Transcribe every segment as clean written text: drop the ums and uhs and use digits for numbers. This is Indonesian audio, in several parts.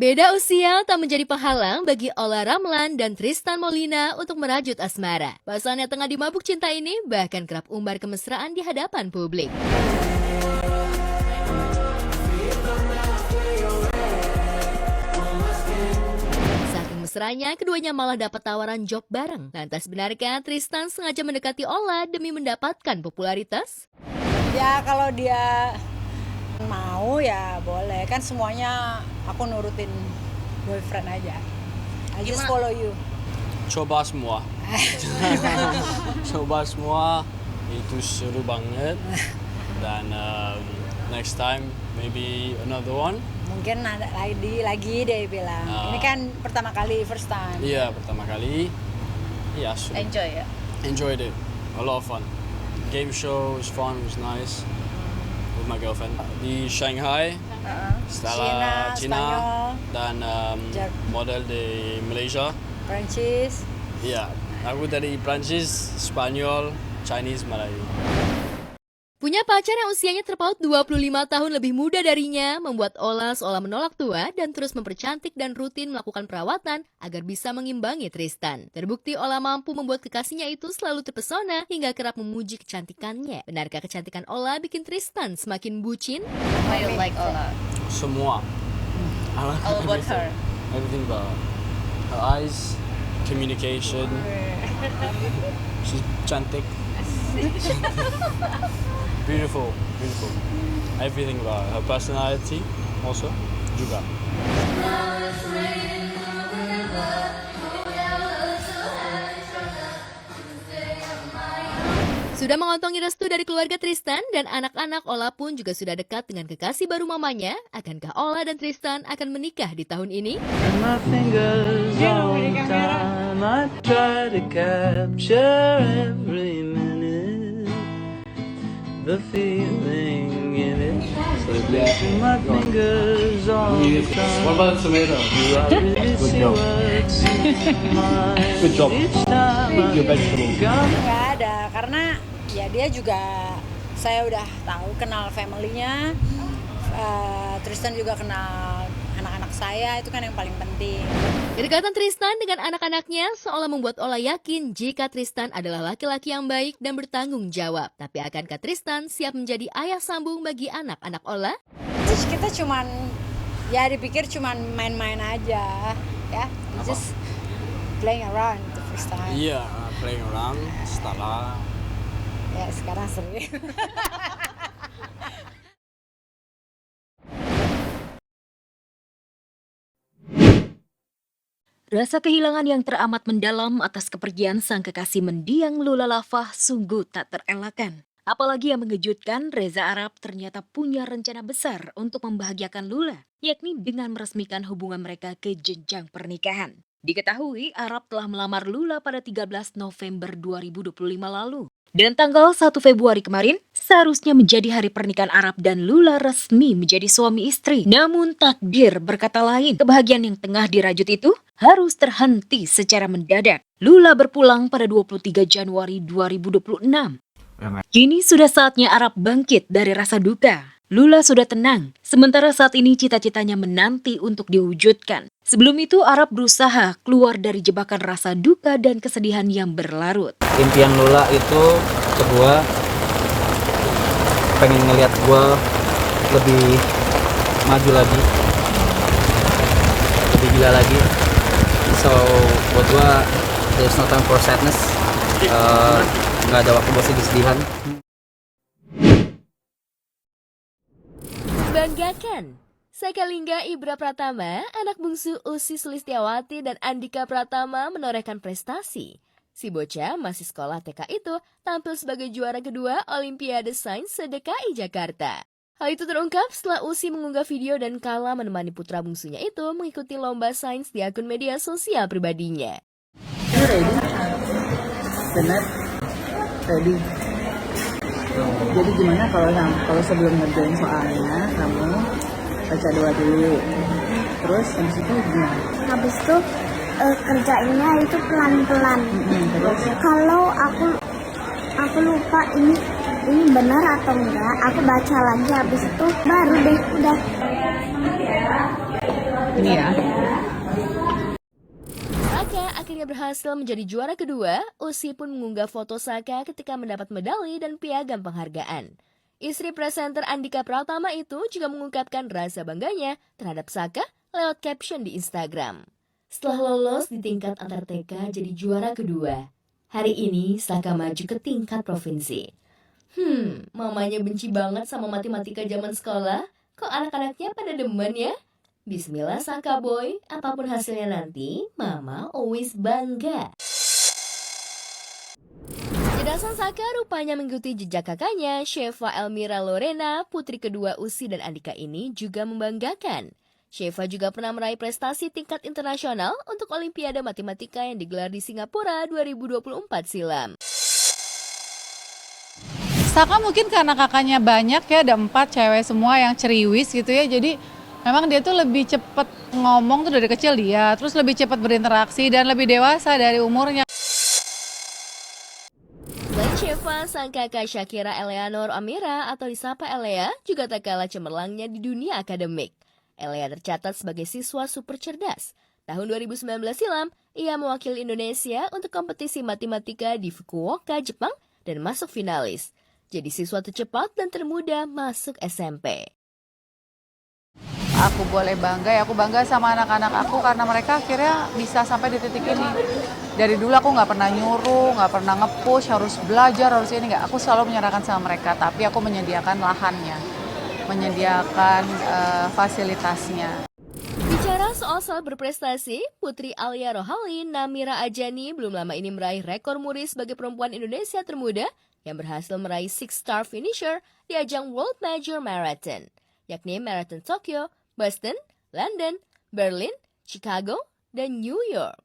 Beda usia tak menjadi penghalang bagi Ola Ramlan dan Tristan Molina untuk merajut asmara. Pasangan yang tengah dimabuk cinta ini bahkan kerap umbar kemesraan di hadapan publik. Saking mesranya, keduanya malah dapat tawaran job bareng. Lantas benarkah Tristan sengaja mendekati Ola demi mendapatkan popularitas? Ya kalau dia mau ya boleh, kan semuanya aku nurutin boyfriend aja. I just follow you. Coba semua. Coba semua, itu seru banget. Dan next time maybe another one. Mungkin ada lagi dia bilang. Ini kan pertama kali, first time. Iya, pertama kali. Iya, seru. Enjoy ya? Enjoyed it. A lot of fun. Game show was fun, was nice. With my girlfriend di Shanghai, setelah China dan model di Malaysia, Prancis. Iya, aku dari Prancis, Spanyol, Chinese, Melayu. Punya pacar yang usianya terpaut 25 tahun lebih muda darinya membuat Ola seolah menolak tua dan terus mempercantik dan rutin melakukan perawatan agar bisa mengimbangi Tristan. Terbukti Ola mampu membuat kekasihnya itu selalu terpesona hingga kerap memuji kecantikannya. Benarkah kecantikan Ola bikin Tristan semakin bucin? Why you like Ola? Semua. All about her. Everything about her eyes, communication. She's cantik. Beautiful. Everything about her personality also juga. Sudah mengontongi restu dari keluarga Tristan dan anak-anak, Ola pun juga sudah dekat dengan kekasih baru mamanya. Akankah Ola dan Tristan akan menikah di tahun ini? The feeling in it, slipping my fingers all the time. What about the tomato? Good job. Good job. Eat your vegetables. Nggak ada, karena ya dia juga, saya udah tahu kenal family-nya. Tristan juga kenal anak-anak saya, itu kan yang paling penting. Kedekatan Tristan dengan anak-anaknya seolah membuat Ola yakin jika Tristan adalah laki-laki yang baik dan bertanggung jawab. Tapi akankah Tristan siap menjadi ayah sambung bagi anak-anak Ola? Terus kita cuman, ya dipikir cuman main-main aja, ya. Just playing around the first time. Iya, playing around. Setelah Ya sekarang sering. Rasa kehilangan yang teramat mendalam atas kepergian sang kekasih mendiang Lula Lava sungguh tak terelakkan. Apalagi yang mengejutkan, Reza Arab ternyata punya rencana besar untuk membahagiakan Lula, yakni dengan meresmikan hubungan mereka ke jenjang pernikahan. Diketahui Arab telah melamar Lula pada 13 November 2025 lalu. Dan tanggal 1 Februari kemarin, seharusnya menjadi hari pernikahan Arab dan Lula resmi menjadi suami istri. Namun takdir berkata lain, kebahagiaan yang tengah dirajut itu harus terhenti secara mendadak. Lula berpulang pada 23 Januari 2026. Kini sudah saatnya Arab bangkit dari rasa duka. Lula sudah tenang, sementara saat ini cita-citanya menanti untuk diwujudkan. Sebelum itu Arab berusaha keluar dari jebakan rasa duka dan kesedihan yang berlarut. Impian Lula itu kedua, pengen ngelihat gue lebih maju lagi, lebih gila lagi. So buat gue there's no time for sadness, nggak ada waktu buat sedih-sedihan. Banggakan! Sakalingga Ibra Pratama, anak bungsu Ussy Sulistyawati dan Andika Pratama menorehkan prestasi. Si bocah masih sekolah TK itu tampil sebagai juara kedua Olimpiade Sains se-DKI Jakarta. Hal itu terungkap setelah Ussy mengunggah video dan kala menemani putra bungsunya itu mengikuti lomba sains di akun media sosial pribadinya. Benar, ready. Jadi gimana kalau sebelum ngerjain soalnya kamu baca doa dulu, terus habis itu gimana? Habis itu kerjainnya itu pelan-pelan. Kalau aku lupa ini benar atau enggak, aku baca lagi, habis itu baru deh udah. Ini ya. Saka akhirnya berhasil menjadi juara kedua. Usi pun mengunggah foto Saka ketika mendapat medali dan piagam penghargaan. Istri presenter Andika Pratama itu juga mengungkapkan rasa bangganya terhadap Saka lewat caption di Instagram. Setelah lolos di tingkat antar TK jadi juara kedua, hari ini Saka maju ke tingkat provinsi. Mamanya benci banget sama matematika zaman sekolah. Kok anak-anaknya pada demen ya? Bismillah Saka boy, apapun hasilnya nanti, Mama always bangga. Kecerdasan Saka rupanya mengikuti jejak kakaknya, Sheva Elmira Lorena, putri kedua Usi dan Andika ini juga membanggakan. Sheva juga pernah meraih prestasi tingkat internasional untuk Olimpiade Matematika yang digelar di Singapura 2024 silam. Saka mungkin karena kakaknya banyak ya, ada 4 cewek semua yang ceriwis gitu ya, jadi memang dia tuh lebih cepat ngomong tuh dari kecil dia, terus lebih cepat berinteraksi dan lebih dewasa dari umurnya. Selain Sheva, sang kakak Shakira Eleanor Amira atau disapa Elea juga tak kalah cemerlangnya di dunia akademik. Elea tercatat sebagai siswa super cerdas. Tahun 2019 silam, ia mewakili Indonesia untuk kompetisi matematika di Fukuoka, Jepang dan masuk finalis. Jadi siswa tercepat dan termuda masuk SMP. Aku boleh bangga ya, aku bangga sama anak-anak aku karena mereka akhirnya bisa sampai di titik ini. Dari dulu aku nggak pernah nyuruh, nggak pernah nge-push, harus belajar, harus ini nggak. Aku selalu menyerahkan sama mereka, tapi aku menyediakan lahannya, menyediakan fasilitasnya. Bicara soal berprestasi, Putri Alia Rohali Namira Ajani belum lama ini meraih rekor muri sebagai perempuan Indonesia termuda yang berhasil meraih 6-star finisher di ajang World Major Marathon, yakni Marathon Tokyo, Boston, London, Berlin, Chicago, dan New York.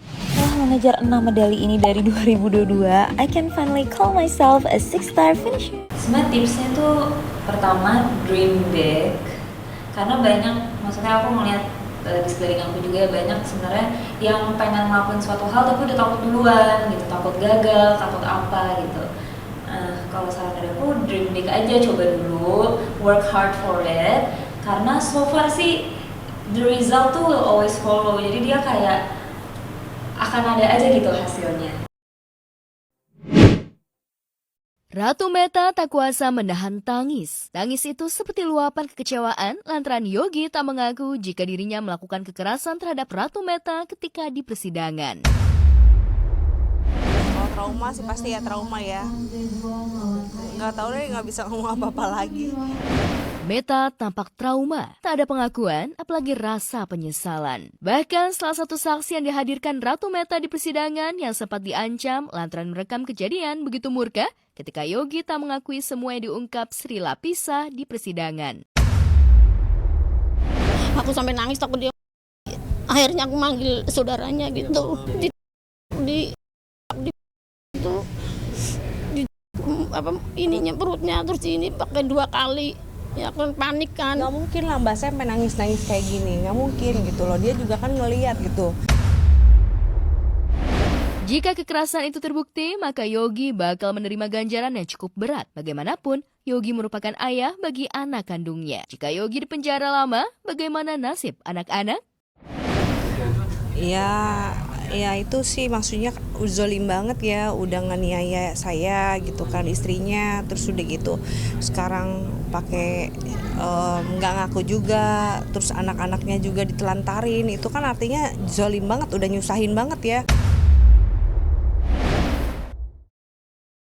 Setelah mengejar 6 medali ini dari 2022, I can finally call myself a 6-star finisher. Sebenarnya tipsnya tuh pertama dream big, karena banyak, maksudnya aku melihat di sekeliling aku juga banyak sebenarnya yang pengen ngelakuin suatu hal tapi udah takut duluan gitu, takut gagal, takut apa gitu. Kalau saran dari aku dream big aja, coba dulu, work hard for it, karena so far sih the result tuh will always follow, jadi dia kayak akan ada aja gitu hasilnya. Ratu Meta tak kuasa menahan tangis. Tangis itu seperti luapan kekecewaan lantaran Yogi tak mengaku jika dirinya melakukan kekerasan terhadap Ratu Meta ketika di persidangan. Kalau trauma sih pasti ya trauma ya. Nggak tahu deh, nggak bisa ngomong apa-apa lagi. Meta tampak trauma, tak ada pengakuan, apalagi rasa penyesalan. Bahkan salah satu saksi yang dihadirkan Ratu Meta di persidangan yang sempat diancam lantaran merekam kejadian begitu murka ketika Yogi tak mengakui semua yang diungkap Sri Lapisa di persidangan. Aku sampai nangis takut dia. Akhirnya aku manggil saudaranya gitu. Ininya perutnya terus ini pakai 2 kali. Ya kan panik kan. Nggak mungkin lah Mbak Sam nangis-nangis kayak gini, nggak mungkin gitu loh, dia juga kan ngelihat gitu. Jika kekerasan itu terbukti, maka Yogi bakal menerima ganjaran yang cukup berat. Bagaimanapun, Yogi merupakan ayah bagi anak kandungnya. Jika Yogi dipenjara lama, bagaimana nasib anak-anak? Ya itu sih maksudnya zolim banget ya, udah nganiaya saya gitu kan istrinya, terus udah gitu sekarang pakai nggak ngaku juga, terus anak-anaknya juga ditelantarin, itu kan artinya zolim banget, udah nyusahin banget ya.